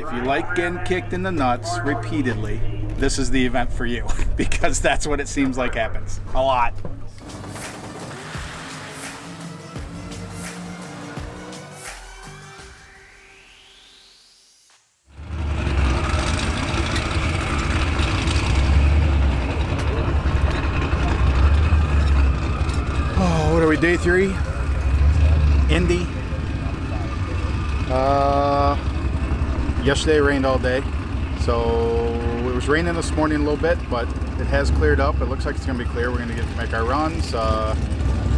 if you like getting kicked in the nuts repeatedly, this is the event for you, because that's what it seems like happens a lot. Oh, what are we, day 3? Indy. Yesterday it rained all day, so it was raining this morning a little bit, but it has cleared up. It looks like it's going to be clear. We're going to get to make our runs, a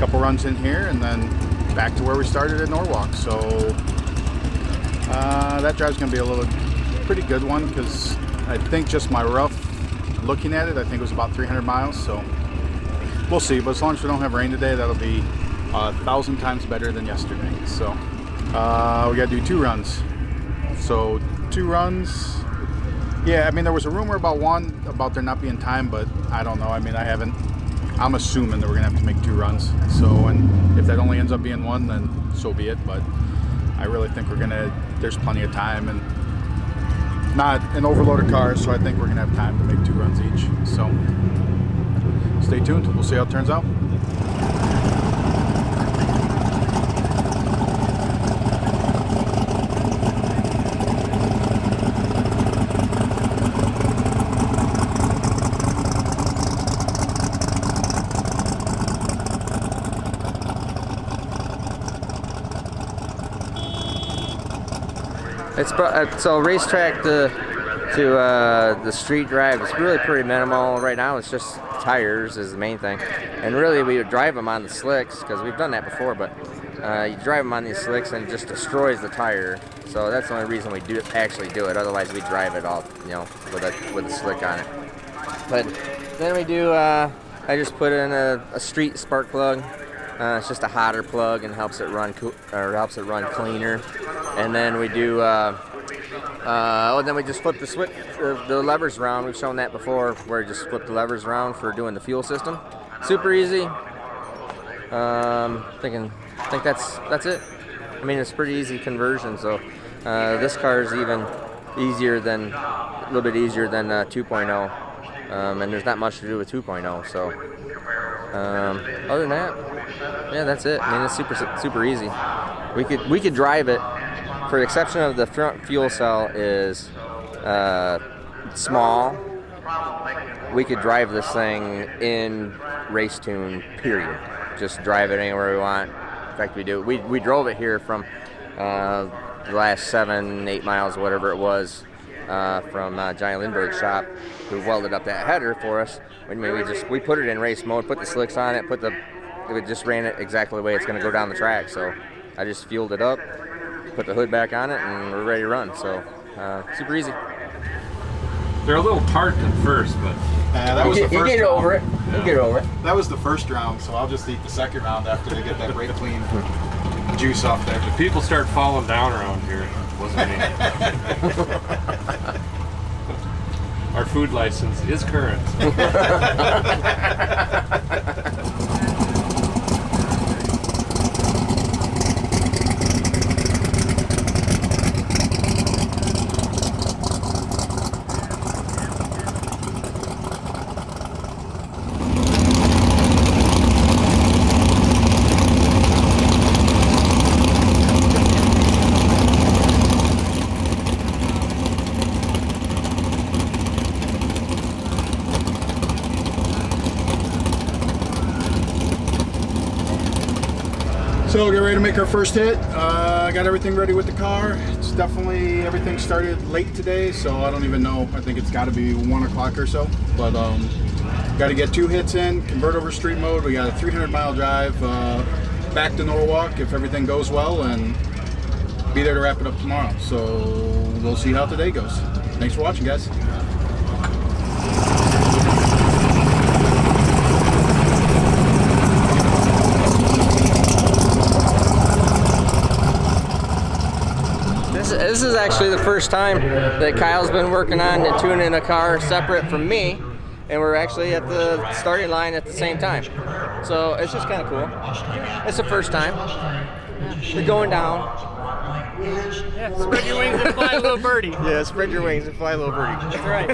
couple runs in here, and then back to where we started at Norwalk. So that drive's going to be a pretty good one, because I think just my rough looking at it, I think it was about 300 miles. So we'll see, but as long as we don't have rain today, that'll be 1,000 times better than yesterday. So we got to do 2 runs. So 2 runs. Yeah, I mean, there was a rumor about there not being time, but I don't know. I mean, I'm assuming that we're gonna have to make 2 runs. So, and if that only ends up being 1, then so be it. But I really think there's plenty of time, and not an overloaded car, so I think we're gonna have time to make 2 runs each. So stay tuned. We'll see how it turns out. It's so racetrack to the street drive. It's really pretty minimal right now. It's just tires is the main thing, and really we would drive them on the slicks because we've done that before. But you drive them on these slicks and it just destroys the tire. So that's the only reason we actually do it. Otherwise we drive it all, with a slick on it. But then we do. I just put in a street spark plug. It's just a hotter plug and helps it run cleaner. And then we do. Then we just flip the levers around. We've shown that before, where you just flip the levers around for doing the fuel system. Super easy. I think that's it. I mean, it's pretty easy conversion. So this car is even easier a little bit easier than 2.0. And there's not much to do with 2.0. So other than that, yeah, that's it. I mean, it's super easy. We could drive it. For the exception of the front fuel cell is small, we could drive this thing in race tune, period. Just drive it anywhere we want. In fact, we do. We drove it here from the last 7-8 miles, whatever it was, from Johnny Lindbergh's shop, who welded up that header for us. We put it in race mode, put the slicks on it, it just ran it exactly the way it's going to go down the track. So I just fueled it up, put the hood back on it, and we're ready to run. So super easy. They're a little tart at first, but that was the first round. You get over it. Yeah. You get over it. That was the first round, so I'll just eat the second round after they get that brake clean juice off there. if people start falling down around here, it wasn't me. Our food license is current. So get ready to make our first hit. Got everything ready with the car. It's definitely, everything started late today, so I don't even know. I think it's got to be 1 o'clock or so. But got to get 2 hits in, convert over street mode. We got a 300-mile drive back to Norwalk if everything goes well, and be there to wrap it up tomorrow. So we'll see how today goes. Thanks for watching, guys. This is actually the first time that Kyle's been working on tuning a car separate from me, and we're actually at the starting line at the same time. So it's just kind of cool. It's the first time. We're going down. Yeah, spread your wings and fly, little birdie. Yeah, spread your wings and fly, little birdie. That's right.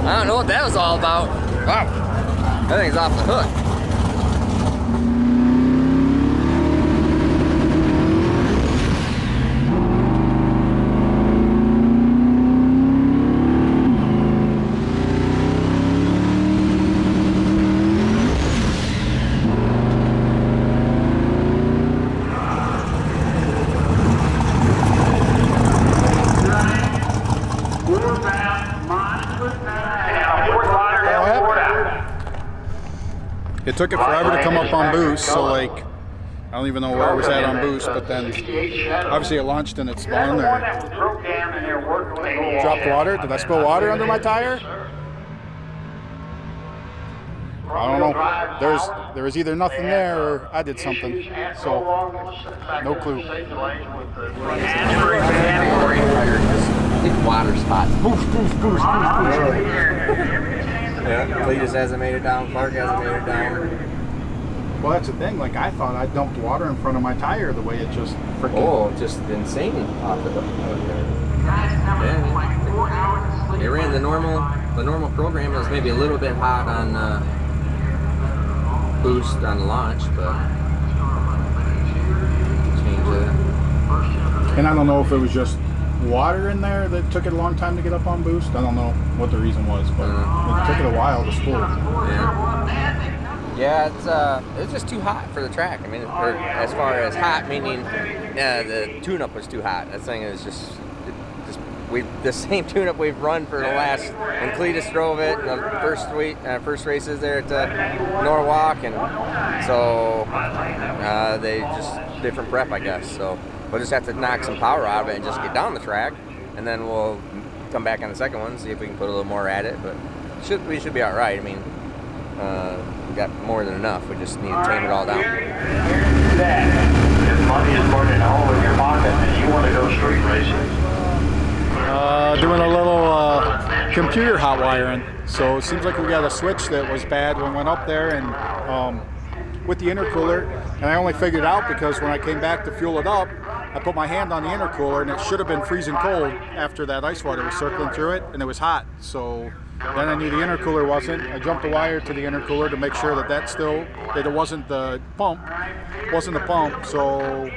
I don't know what that was all about. Wow, that thing's off the hook. It took it forever to come up on boost, so like, I don't even know where it was at on boost, but then obviously it launched and it spun or dropped water. Did I spill water under my tire? I don't know. There was either nothing there or I did something, so no clue. Water spots. Boosh, boosh, boosh, boosh, boosh. Yeah, Cletus hasn't made it down, Clark hasn't made it down. Well, that's the thing. Like, I thought I dumped water in front of my tire the way it just freaking... Oh, just insane off the hook. Yeah. They ran the normal program. It was maybe a little bit hot on boost on launch, but change it. And I don't know if it was just water in there that took it a long time to get up on boost. I don't know what the reason was, but it took it a while to spool. Yeah, it's just too hot for the track. I mean, or as far as hot, meaning the tune-up was too hot. That thing is just the same tune-up we've run for the last, when Cletus drove it, the first races there at Norwalk, and so they just different prep, I guess. So we'll just have to knock some power out of it and just get down the track, and then we'll come back on the second one, see if we can put a little more at it. But we should be all right. I mean, we got more than enough. We just need to tame it all down. If money is burning a hole in your pocket and you want to go street racing. Doing a little computer hot wiring. So it seems like we got a switch that was bad when we went up there, and with the intercooler, and I only figured it out because when I came back to fuel it up, I put my hand on the intercooler and it should have been freezing cold after that ice water was circling through it, and it was hot. So then I knew the intercooler wasn't. I jumped the wire to the intercooler to make sure that that it wasn't the pump, So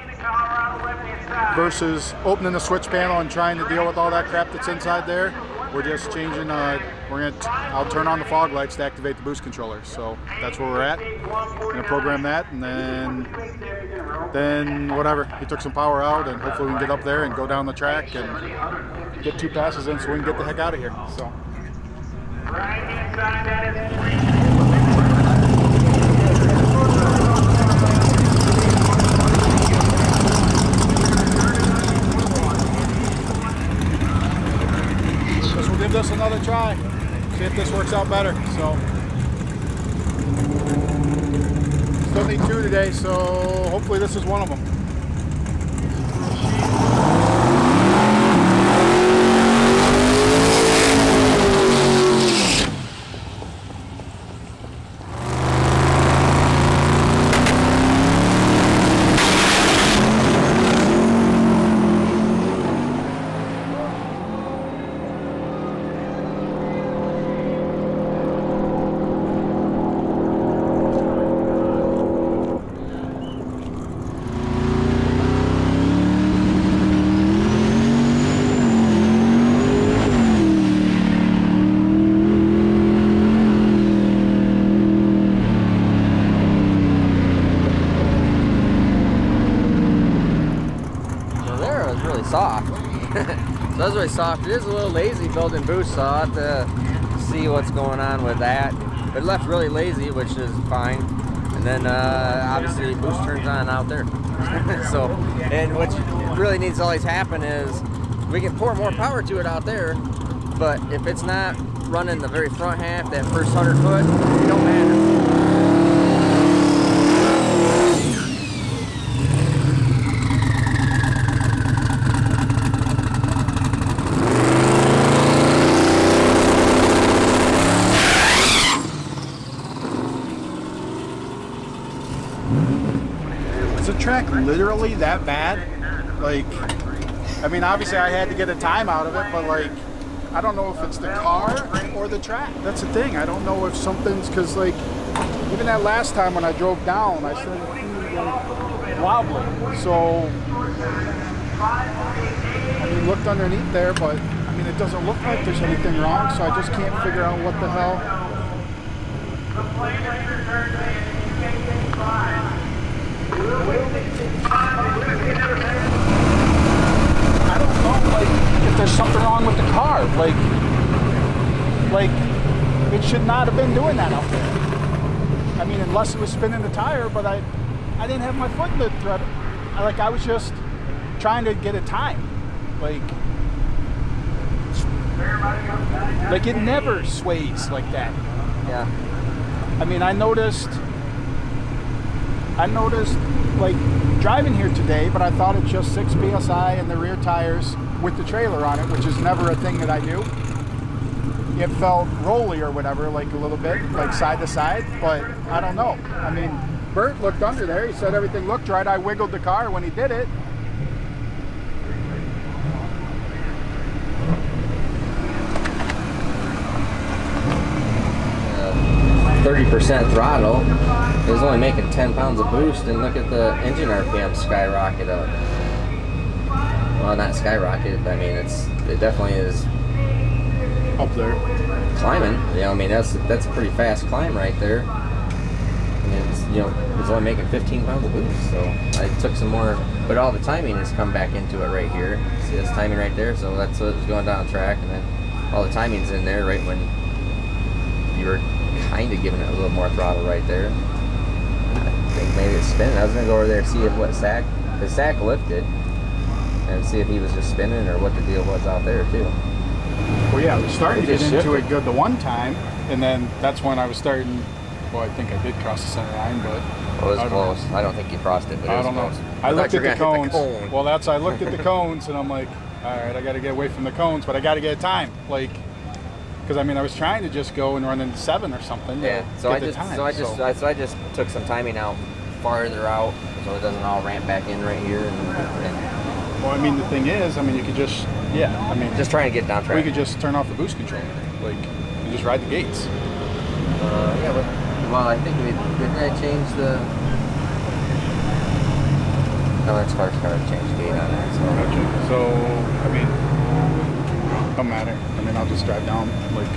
versus opening the switch panel and trying to deal with all that crap that's inside there, we're just changing. I'll turn on the fog lights to activate the boost controller. So that's where we're at. We're gonna program that, and then whatever. He took some power out, and hopefully we can get up there and go down the track and get 2 passes in, so we can get the heck out of here. So. Guess we'll give this another try. See if this works out better. So still need 2 today, so hopefully this is one of them. Does really soft. It is a little lazy building boost, so I'll have to see what's going on with that. But it left really lazy, which is fine. And then obviously boost turns on out there. So, and what really needs to always happen is we can pour more power to it out there, but if it's not running the very front half, that first 100 foot, it don't matter. Is the track literally that bad? Like, I mean, obviously I had to get a time out of it, but like, I don't know if it's the car or the track. That's the thing. I don't know if something's, because like, even that last time when I drove down, I started feeling like wobbly. So, I mean, looked underneath there, but I mean, it doesn't look like there's anything wrong, so I just can't figure out what the hell. I don't know, like, if there's something wrong with the car. Like it should not have been doing that out there. I mean, unless it was spinning the tire, but I didn't have my foot in the thread. I was just trying to get a time. Like it never sways like that. Yeah. I mean, I noticed like driving here today, but I thought it's just 6 PSI and the rear tires with the trailer on it, which is never a thing that I do. It felt rolly or whatever, like a little bit, like side to side, but I don't know. I mean, Bert looked under there. He said everything looked right. I wiggled the car when he did it. 30% throttle, it was only making 10 pounds of boost, and look at the engine RPM skyrocket up. Well, not skyrocket, but I mean, it definitely is Up there. climbing. You know, I mean, that's a pretty fast climb right there. And it's, you know, it's only making 15 pounds of boost, so I took some more, but all the timing has come back into it right here. See this timing right there? So that's what was going down the track, and then all the timing's in there right when you were kind of giving it a little more throttle right there. I think maybe it's spinning. I was gonna go over there and see if the sack lifted, and see if he was just spinning or what the deal was out there too. Well, yeah, I was starting to get just into shifted. it good the one time, and then that's when I was starting. Well, I think I did cross the center line, but It was I don't close. know. I don't think you crossed it, but it I was don't know. close. I looked thought you at were the gonna cones. hit the cone. Well, I looked at the cones, and I'm like, all right, I got to get away from the cones, but I got to get a time, like, because I mean, I was trying to just go and run into 7 or something. Yeah. To So get I the just time, so I just took some timing out farther out, so it doesn't all ramp back in right here. And Well, I mean, the thing is, I mean, you could just, yeah, I mean, just trying to get down track. we could just turn off the boost control, like, and just ride the gates. Yeah, well, I think didn't I change the? No, that's first car to change gate on that. So Okay. So, I mean, don't matter. I mean, I'll just drive down, like,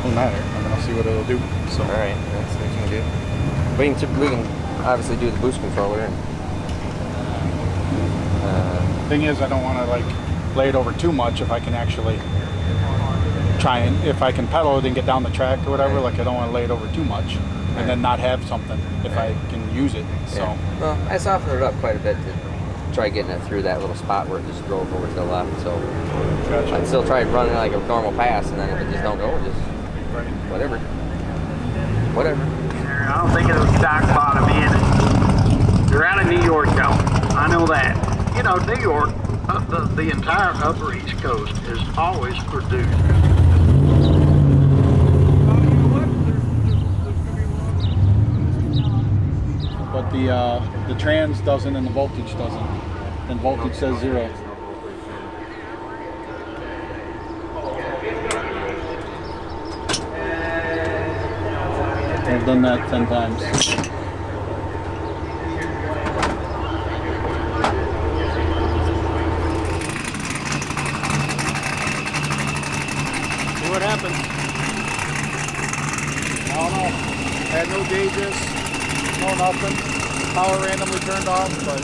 don't matter. I mean, I'll see what it'll do. So, all right, that's what you can do. We can obviously do the boost controller. And, thing is, I don't want to like lay it over too much if I can actually try and if I can pedal it and get down the track or whatever. Like, I don't want to lay it over too much and then not have something if I can use it. So, yeah. Well, I softened it up quite a bit to try getting it through that little spot where it just drove over to the left. So gotcha. I'd still try running like a normal pass, and then if it just don't go, just Right. whatever. I don't think it'll stock bottom in. You're out of New York, though. I know that. You know, New York, the entire upper East Coast is always produced. But the trans doesn't and the voltage doesn't. And voltage says 0. I've done that 10 times. See what happens. I don't know. Had no gauges, no nothing. Power randomly turned off, but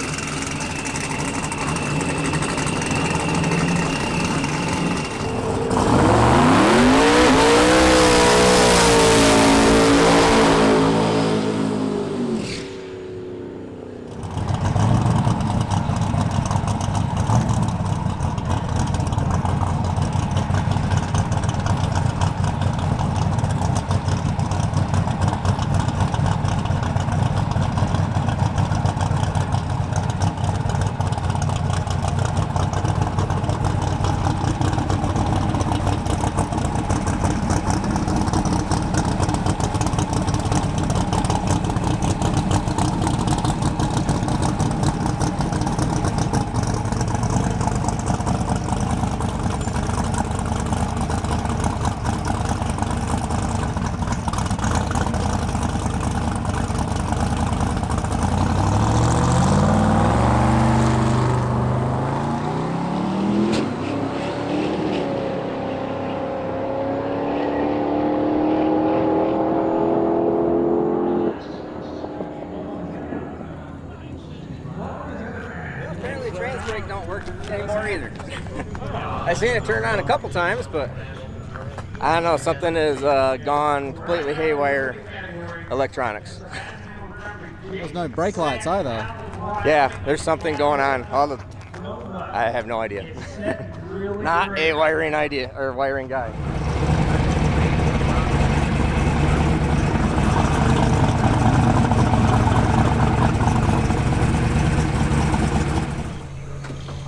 work anymore either. I've seen it turn on a couple times, but I don't know, something has gone completely haywire. Electronics. There's no brake lights either. Yeah, there's something going on. I have no idea. Not a wiring guy.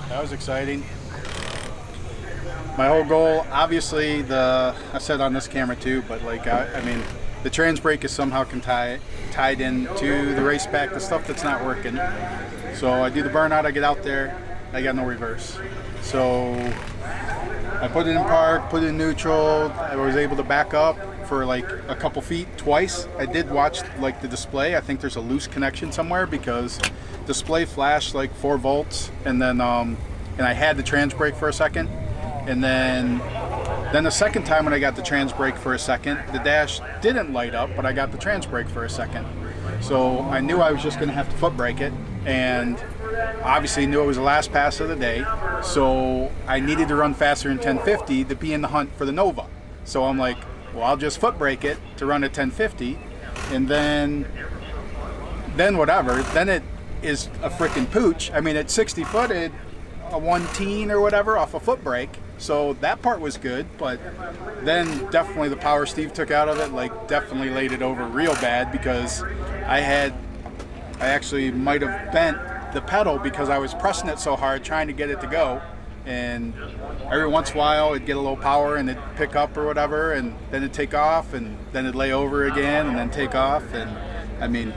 That was exciting. My whole goal, obviously, I said on this camera too, but like, I mean, the transbrake is somehow tied into the race pack, the stuff that's not working. So I do the burnout, I get out there, I got no reverse. So I put it in park, put it in neutral, I was able to back up for like a couple feet twice. I did watch like the display. I think there's a loose connection somewhere because display flashed like 4 volts, and then and I had the transbrake for a second, and then the second time when I got the transbrake for a second, the dash didn't light up, but I got the transbrake for a second. So I knew I was just going to have to foot brake it, and obviously knew it was the last pass of the day. So I needed to run faster than 1050 to be in the hunt for the Nova. So I'm like, well, I'll just foot brake it to run at 1050, and then whatever. Then it is a freaking pooch. I mean, at 60 footed, a 1-teen or whatever off a foot brake. So that part was good, but then definitely the power Steve took out of it, like definitely laid it over real bad, because I actually might have bent the pedal because I was pressing it so hard trying to get it to go, and every once in a while it'd get a low power and it'd pick up or whatever, and then it'd take off, and then it'd lay over again and then take off. And I mean,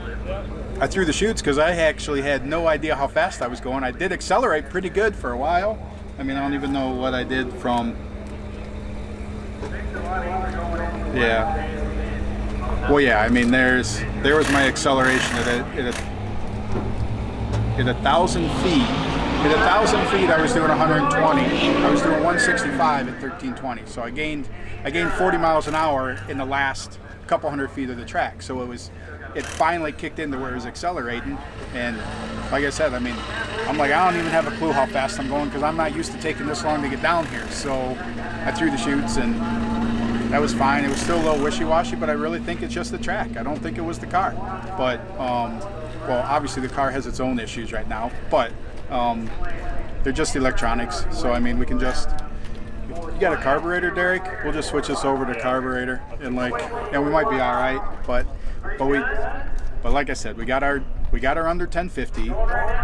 I threw the chutes because I actually had no idea how fast I was going. I did accelerate pretty good for a while. I mean, I don't even know what I did from, yeah. Well, yeah, I mean, there was my acceleration at 1,000 feet. At 1,000 feet, I was doing 120. I was doing 165 at 1320. So I gained 40 miles an hour in the last couple hundred feet of the track. So it finally kicked into where it was accelerating. And like I said, I mean, I'm like, I don't even have a clue how fast I'm going because I'm not used to taking this long to get down here. So I threw the chutes, and that was fine. It was still a little wishy-washy, but I really think it's just the track. I don't think it was the car. But, well, obviously the car has its own issues right now, but they're just electronics. So, I mean, we can just, you got a carburetor, Derek? We'll just switch this over to carburetor, and like, yeah, we might be all right, but like I said, we got our under 1050,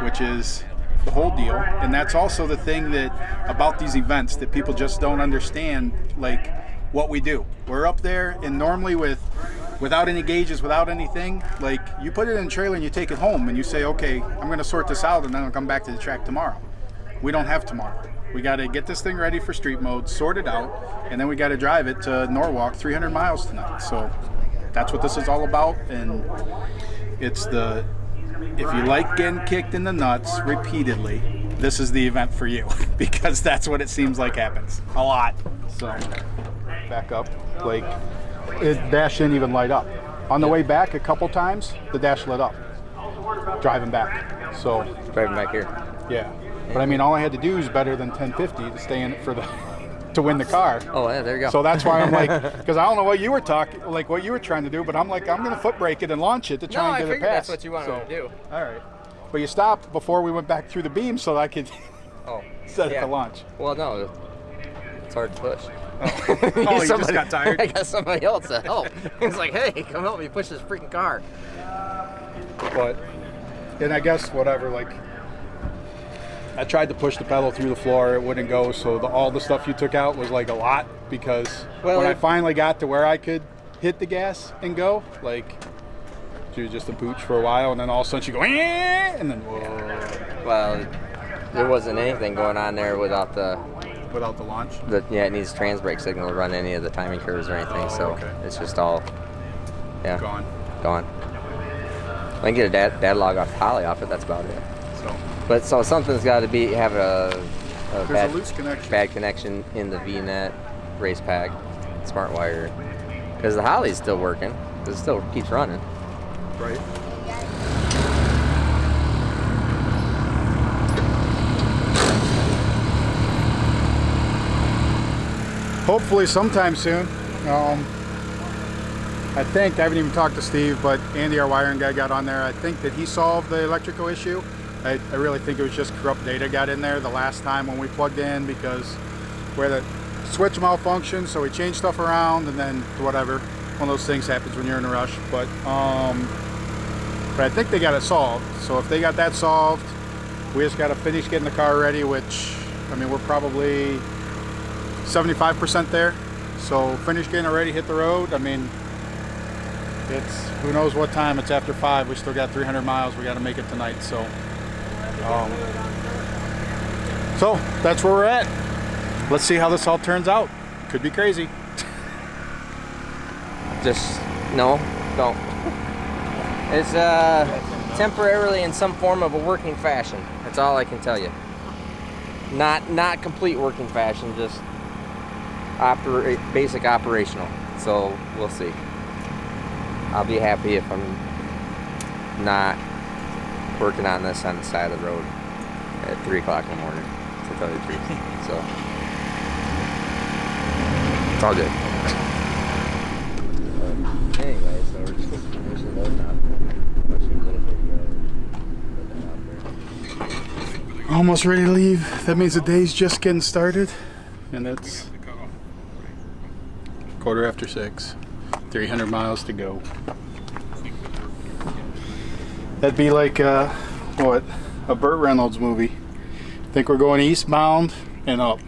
which is the whole deal. And that's also the thing that about these events that people just don't understand, like what we do. We're up there, and normally without any gauges, without anything, like you put it in a trailer and you take it home and you say, okay, I'm going to sort this out and then I'll come back to the track tomorrow. We don't have tomorrow. We got to get this thing ready for street mode, sort it out, and then we got to drive it to Norwalk 300 miles tonight. So that's what this is all about. And it's if you like getting kicked in the nuts repeatedly, this is the event for you, because that's what it seems like happens a lot. So back up, like it dash didn't even light up. On the way back a couple times, the dash lit up. Driving back. So Driving back here. Yeah. But I mean, all I had to do is better than 1050 to stay in it to win the car. Oh, yeah, there you go. So that's why I'm like, because I don't know what you were what you were trying to do, but I'm like, I'm going to foot brake it and launch it to try and get it past. That's what you wanted to do. All right. But you stopped before we went back through the beam so I could set it to launch. Well, no, it's hard to push. Oh, you just got tired? I got somebody else to help. He's like, hey, come help me push this freaking car. But, and I guess whatever, like, I tried to push the pedal through the floor, it wouldn't go, so all the stuff you took out was like a lot, because when I finally got to where I could hit the gas and go, like, she was just a pooch for a while, and then all of a sudden she go, and then whoa. Well, there wasn't anything going on there without the launch? It needs transbrake signal to run any of the timing curves or anything, so it's just all, gone. I can get a data log off Holly off it, that's about it. So something's got to have a loose connection. Bad connection in the VNet race pack, smart wire, because the Holly's still working, because it still keeps running. Right. hopefully sometime soon. I think, I haven't even talked to Steve, but Andy, our wiring guy, got on there. I think that he solved the electrical issue. I really think it was just corrupt data got in there the last time when we plugged in, because where the switch malfunctioned, so we changed stuff around, and then whatever. One of those things happens when you're in a rush. But I think they got it solved. So if they got that solved, we just got to finish getting the car ready, which, I mean, we're probably 75% there. So finish getting it ready, hit the road. I mean, it's, who knows what time, it's after 5, we still got 300 miles, we got to make it tonight. So that's where we're at. Let's see how this all turns out. Could be crazy. Just, no, don't. It's temporarily in some form of a working fashion. That's all I can tell you. Not complete working fashion, just basic operational. So we'll see. I'll be happy if I'm not working on this on the side of the road at 3 o'clock in the morning, to tell you the truth. So it's all good. Anyway, so we're just finishing loading up. Almost ready to leave. That means the day's just getting started, and it's 6:15. 300 miles to go. That'd be like what, a Burt Reynolds movie. I think we're going eastbound and up.